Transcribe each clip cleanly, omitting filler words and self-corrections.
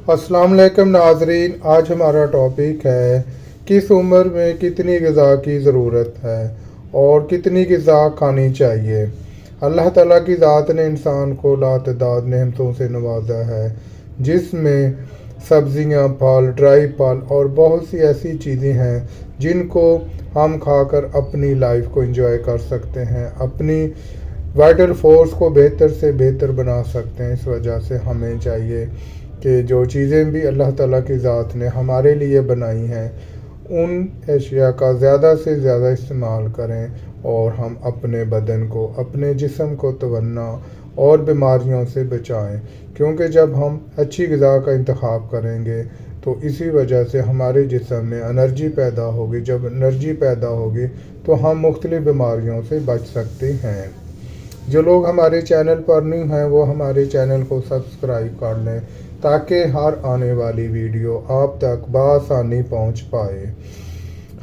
अस्सलाम वालेकुम नाजरीन, आज हमारा टॉपिक है किस उम्र में कितनी ग़िज़ा की ज़रूरत है और कितनी ग़िज़ा खानी चाहिए। अल्लाह ताला की ज़ात ने इंसान को लातदाद नेमतों से नवाजा है, जिसमें सब्ज़ियाँ, फल, ड्राई फल और बहुत सी ऐसी चीज़ें हैं जिनको हम खाकर अपनी लाइफ को एंजॉय कर सकते हैं, अपनी वाइटल फोर्स को बेहतर से बेहतर बना सकते हैं। इस वजह से हमें चाहिए कि जो चीज़ें भी अल्लाह ताला की ज़ात ने हमारे लिए बनाई हैं उन अशिया का ज़्यादा से ज़्यादा इस्तेमाल करें और हम अपने बदन को, अपने जिस्म को तवन्ना और बीमारियों से बचाएं, क्योंकि जब हम अच्छी ग़िज़ा का इंतखाब करेंगे तो इसी वजह से हमारे जिस्म में एनर्जी पैदा होगी। जब एनर्जी पैदा होगी तो हम मुख्तलिफ़ बीमारियों से बच सकते हैं। जो लोग हमारे चैनल पर न्यू हैं वो हमारे चैनल को सब्सक्राइब कर लें ताकि हर आने वाली वीडियो आप तक बआसानी पहुंच पाए।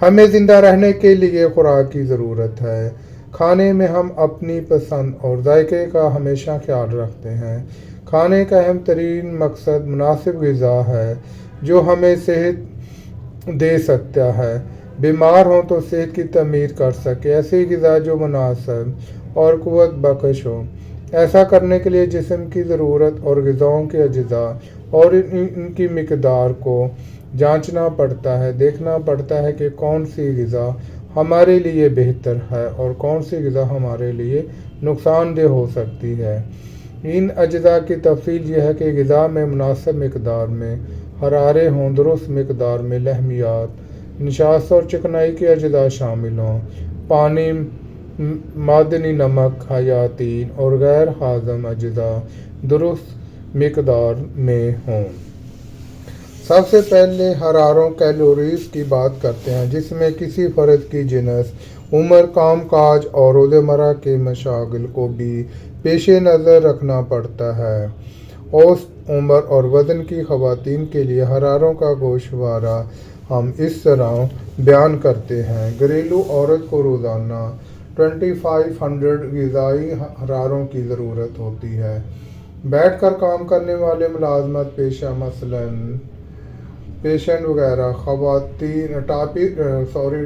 हमें ज़िंदा रहने के लिए खुराक की ज़रूरत है। खाने में हम अपनी पसंद और जायके का हमेशा ख्याल रखते हैं। खाने का अहम तरीन मकसद मुनासिब ग़िज़ा है जो हमें सेहत दे सकता है, बीमार हों तो सेहत की तमीर कर सके। ऐसी ग़िज़ा जो मुनासिब और क़ुव्वत बख्श हो। ऐसा करने के लिए जिस्म की ज़रूरत और ग़िज़ाओं के अज्जा और इनकी मिक़दार को जांचना पड़ता है, देखना पड़ता है कि कौन सी ग़िज़ा हमारे लिए बेहतर है और कौन सी ग़िज़ा हमारे लिए नुकसानदेह हो सकती है। इन अज्जा की तफसील यह है कि ग़िज़ा में मुनासिब मिक़दार में हरारे हों, दुरुस्त मिक़दार में लहमियात, निशास्त और चिकनाई के अज्जा शामिल हों, पानी, मादनी नमक, हयातीन और गैर हाज़म अज्जा दुरुस्त मिक़दार में हों। सबसे पहले हरारों कैलोरीज़ की बात करते हैं, जिसमें किसी फ़र्द की जिनस, उम्र, काम काज और रोज़मर्रा के मशागिल को भी पेश नज़र रखना पड़ता है। औसत उम्र और वज़न की ख़वातीन के लिए हरारों का गोशवारा हम इस तरह बयान करते हैं। घरेलू औरत को रोज़ाना 2500 ग़िज़ाई हरारों की ज़रूरत होती है। बैठ कर काम करने वाले मुलाजमत पेशा मसलन पेशेंट वगैरह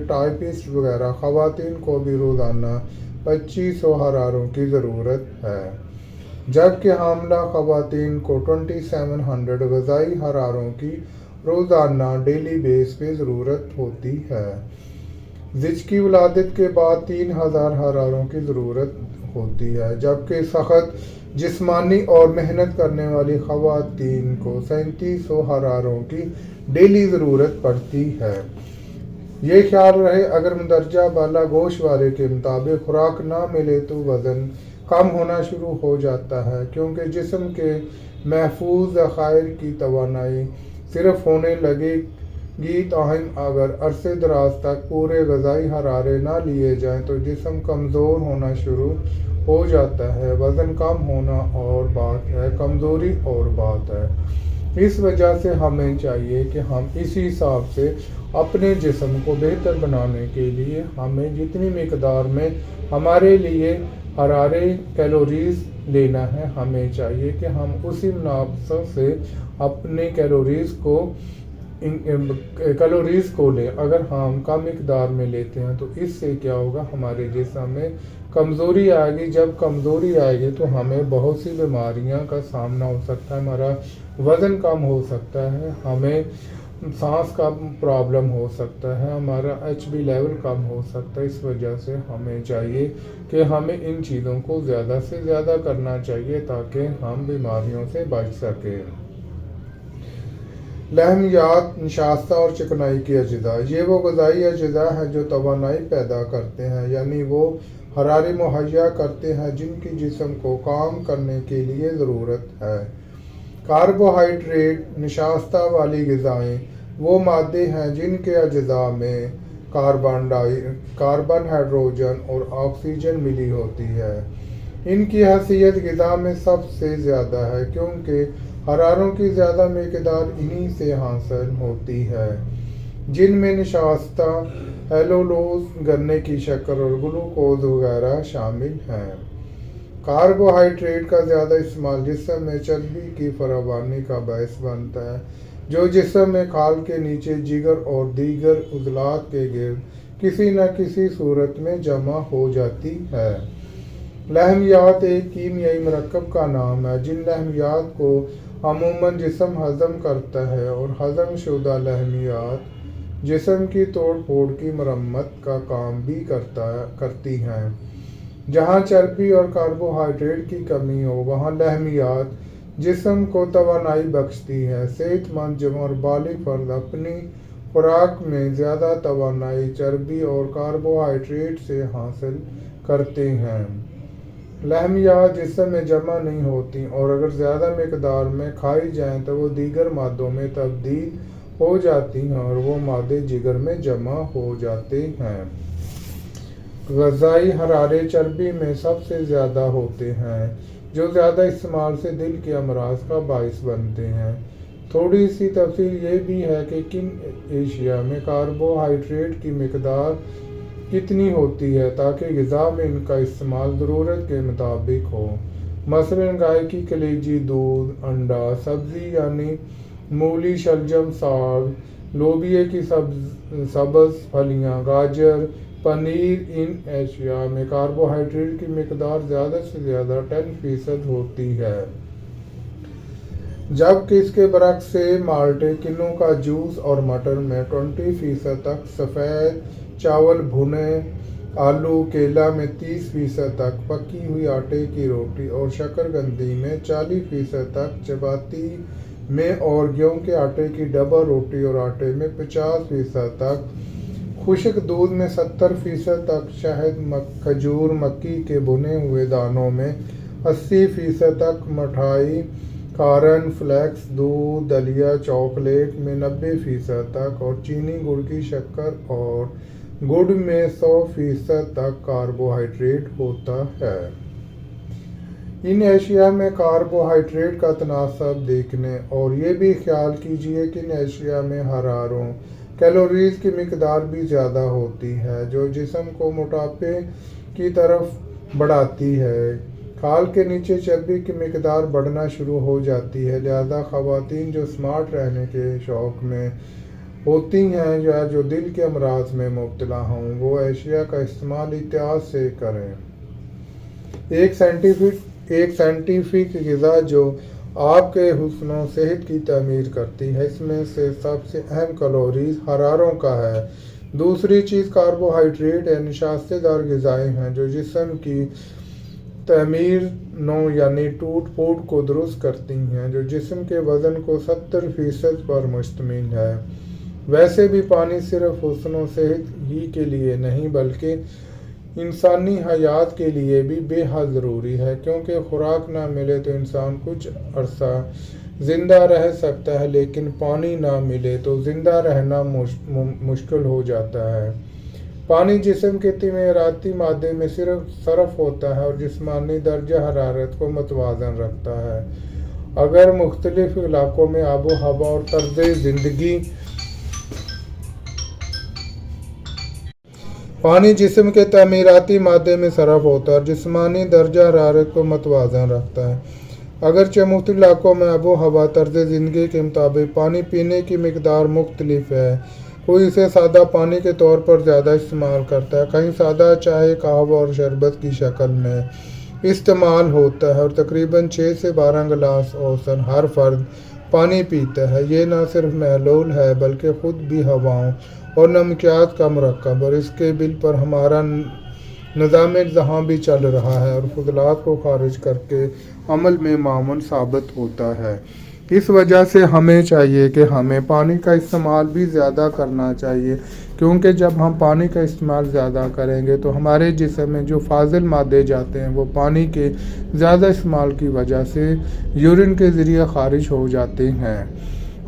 टाइपिस्ट वगैरह ख़वातीन को भी रोज़ाना 2500 हरारों की ज़रूरत है, जबकि हामला ख़वातीन को 2700 ग़िज़ाई हरारों की रोज़ाना डेली बेस पे ज़रूरत होती है। ज़िच की वलादत के बाद 3000 हरारों की ज़रूरत होती है, जबकि सख्त जिस्मानी और मेहनत करने वाली ख़वातीन को 3700 हरारों की डेली ज़रूरत पड़ती है। ये ख्याल रहे, अगर मंदरजा बाला गोशवारे के मुताबिक खुराक ना मिले तो वज़न कम होना शुरू हो जाता है, क्योंकि जिस्म के महफूज ज़खायर की तवानाई सिर्फ होने लगेगी। ताहम अगर अरसे दराज तक पूरे ग़िज़ाई हरारे ना लिए जाएँ तो जिस्म कमज़ोर होना शुरू हो जाता है। वज़न कम होना और बात है, कमज़ोरी और बात है। इस वजह से हमें चाहिए कि हम इसी हिसाब से अपने जिस्म को बेहतर बनाने के लिए हमें जितनी मिक़दार में हमारे लिए हरारे कैलोरीज़ लेना है, हमें चाहिए कि हम उसी मुनासब से अपने कैलोरीज़ को लें। अगर हम कम मिक़दार में लेते हैं तो इससे क्या होगा, हमारे जिस्म में कमज़ोरी आएगी। जब कमज़ोरी आएगी तो हमें बहुत सी बीमारियां का सामना हो सकता है, हमारा वज़न कम हो सकता है, हमें सांस का प्रॉब्लम हो सकता है, हमारा HB लेवल कम हो सकता है। इस वजह से हमें चाहिए कि हमें इन चीज़ों को ज़्यादा से ज़्यादा करना चाहिए ताकि हम बीमारियों से बच सकें। लहमियात, निशास्ता और चिकनाई की अज्जा, ये वो ग़िज़ाई अज्जा हैं जो तवानाई पैदा करते हैं, यानी वो हरारे मुहैया करते हैं जिनकी जिस्म को काम करने के लिए ज़रूरत है। कार्बोहाइड्रेट, निशास्ता वाली ग़िज़ाएँ वो मादे हैं जिनके अज्जा में कार्बन, हाइड्रोजन और ऑक्सीजन मिली होती है। इनकी हैसियत ग़िज़ा में सबसे ज़्यादा है, क्योंकि हरारों की ज़्यादा मिक़दार इन्हीं से हासिल होती है, जिनमें निशास्ता, हेलोलोज, गन्ने की शक्कर और ग्लूकोज वगैरह शामिल हैं। कार्बोहाइड्रेट का ज़्यादा इस्तेमाल जिस्म में चर्बी की फरावानी का बायस बनता है, जो जिस्म में खाल के नीचे जिगर और दीगर उज़लात के गिर्द किसी न किसी सूरत में जमा हो जाती है। लहमियात एक कीमियाई मरकब का नाम है जिन लहमियात को अमूमन जिस्म हज़म करता है, और हज़म शुदा लहमियात जिस्म की तोड़ फोड़ की मरम्मत का काम भी करती हैं। जहाँ चर्बी और कार्बोहाइड्रेट की कमी हो वहाँ लहमियात जिस्म को तवानाई बख्शती है। सेहतमंद जवान और बालिग फर्द अपनी खुराक में ज़्यादा तवानाई चर्बी और कार्बोहाइड्रेट से हासिल करते हैं। लहमियात जिस्म में जमा नहीं होती, और अगर ज़्यादा मिकदार में खाई जाएं तो वो दीगर मादों में तब्दील हो जाती हैं, और वो मादे जिगर में जमा हो जाते हैं। ग़िज़ाई हरारे चर्बी में सबसे ज़्यादा होते हैं, जो ज़्यादा इस्तेमाल से दिल के अमराज का बाइस बनते हैं। थोड़ी सी तफसील ये भी है कि किन एशिया में कार्बोहाइड्रेट की मिकदार कितनी होती है ताकि ग़िज़ा में इनका इस्तेमाल ज़रूरत के मुताबिक हो। मसलन गाय की कलेजी, दूध, अंडा, सब्ज़ी यानी मूली, शलजम, साग, लोबिया की सब्ज़ फलियाँ, गाजर, पनीर। इन एशिया में कार्बोहाइड्रेट की मिकदार ज़्यादा से ज़्यादा 10% होती है, जबकि इसके बरक्स से माल्टे, किन्नू का जूस और मटर में 20% तक, सफ़ेद चावल, भुने आलू, केला में 30% तक, पकी हुई आटे की रोटी और शकरकंदी में 40% तक, चपाती में और गेहूं के आटे की डबल रोटी और आटे में 50% तक, खुश्क दूध में 70% तक, शहद, खजूर, मक्की के भुने हुए दानों में 80% तक, मठाई, कारन, फ्लेक्स, दूध, दलिया, चॉकलेट में 90% तक, और चीनी, गुड़ की शक्कर और गुड़ में 100% तक कार्बोहाइड्रेट होता है। इन एशिया में कार्बोहाइड्रेट का तनासब देखने और ये भी ख्याल कीजिए कि इन एशिया में हरारों कैलोरीज़ की मिकदार भी ज़्यादा होती है, जो जिस्म को मोटापे की तरफ बढ़ाती है। खाल के नीचे चर्बी की मिकदार बढ़ना शुरू हो जाती है, लिहाजा ख़वातीन जो स्मार्ट रहने के शौक़ में होती हैं या जो दिल के अमराज में मुब्तला हों, वो एशिया का इस्तेमाल एहतियात से करें। एक साइंटिफिक ग़िज़ा जो आपके हुस्न और सेहत की तामीर करती है, इसमें से सबसे अहम कैलोरीज़ हरारों का है। दूसरी चीज़ कार्बोहाइड्रेट है। निशास्तेदार ग़िज़ाएँ हैं जो जिस्म की तामीर नौ यानी टूट फूट को दुरुस्त करती हैं, जो जिस्म के वज़न को 70% पर मुश्तमिल है। वैसे भी पानी सिर्फ हुस्न और सेहत ही के लिए नहीं बल्कि इंसानी हयात के लिए भी बेहद ज़रूरी है, क्योंकि खुराक ना मिले तो इंसान कुछ अरसा ज़िंदा रह सकता है, लेकिन पानी ना मिले तो ज़िंदा रहना मुश्किल हो जाता है। पानी जिस्म के तमीराती मादे में सिर्फ सरफ होता है और जिस्मानी दर्जा हरारत को मुतवाज़न रखता है। अगर मुख्तलिफ इलाकों में आबो हवा और तर्ज़ ज़िंदगी पानी जिस्म के तमीराती मादे में सरफ होता है और जिस्मानी दर्जा हरारत को मुतवाज़न रखता है। अगरचे मुख्तलिफ इलाकों में आबो हवा तर्ज़ ज़िंदगी के मुताबिक पानी पीने की मिकदार मुख्तलिफ है। कोई इसे सादा पानी के तौर पर ज़्यादा इस्तेमाल करता है, कहीं सादा चाय, कहवा और शरबत की शक्ल में इस्तेमाल होता है, और तकरीबन 6 से 12 गिलास औसतन हर फर्द पानी पीता है। ये न सिर्फ महलूल है बल्कि ख़ुद भी हवाओं और नमकियात का मरकब, और इसके बिल पर हमारा निज़ाम जहाँ भी चल रहा है और फजलात को खारिज करके अमल में मामून साबित होता है। इस वजह से हमें चाहिए कि हमें पानी का इस्तेमाल भी ज़्यादा करना चाहिए, क्योंकि जब हम पानी का इस्तेमाल ज़्यादा करेंगे तो हमारे जिस्म में जो फाजिल मादे जाते हैं वो पानी के ज़्यादा इस्तेमाल की वजह से यूरिन के ज़रिए खारिज हो जाते हैं,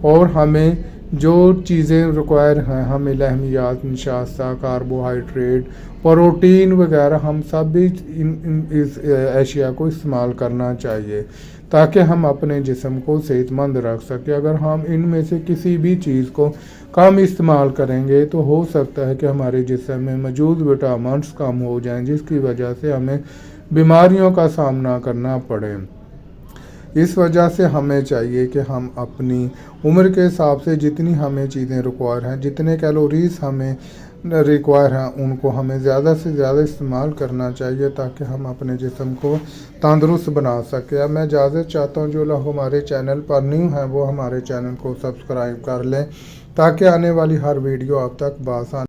और हमें जो चीज़ें रिक्वायर हैं, हमें लहमियात, निशास्ता, कार्बोहाइड्रेट, प्रोटीन वगैरह, हम सब भी इस एशिया को इस्तेमाल करना चाहिए ताकि हम अपने जिस्म को सेहतमंद रख सकें। अगर हम इनमें से किसी भी चीज़ को कम इस्तेमाल करेंगे तो हो सकता है कि हमारे जिस्म में मौजूद विटामिन्स कम हो जाएं, जिसकी वजह से हमें बीमारियों का सामना करना पड़े। इस वजह से हमें चाहिए कि हम अपनी उम्र के हिसाब से जितनी हमें चीज़ें रिक्वायर हैं, जितने कैलोरीज हमें रिक्वायर हैं, उनको हमें ज़्यादा से ज़्यादा इस्तेमाल करना चाहिए ताकि हम अपने जिस्म को तंदुरुस्त बना सकें। अब मैं इजाज़त चाहता हूँ, जो लोग हमारे चैनल पर न्यू हैं वो हमारे चैनल को सब्सक्राइब कर लें ताकि आने वाली हर वीडियो आप तक बआसानी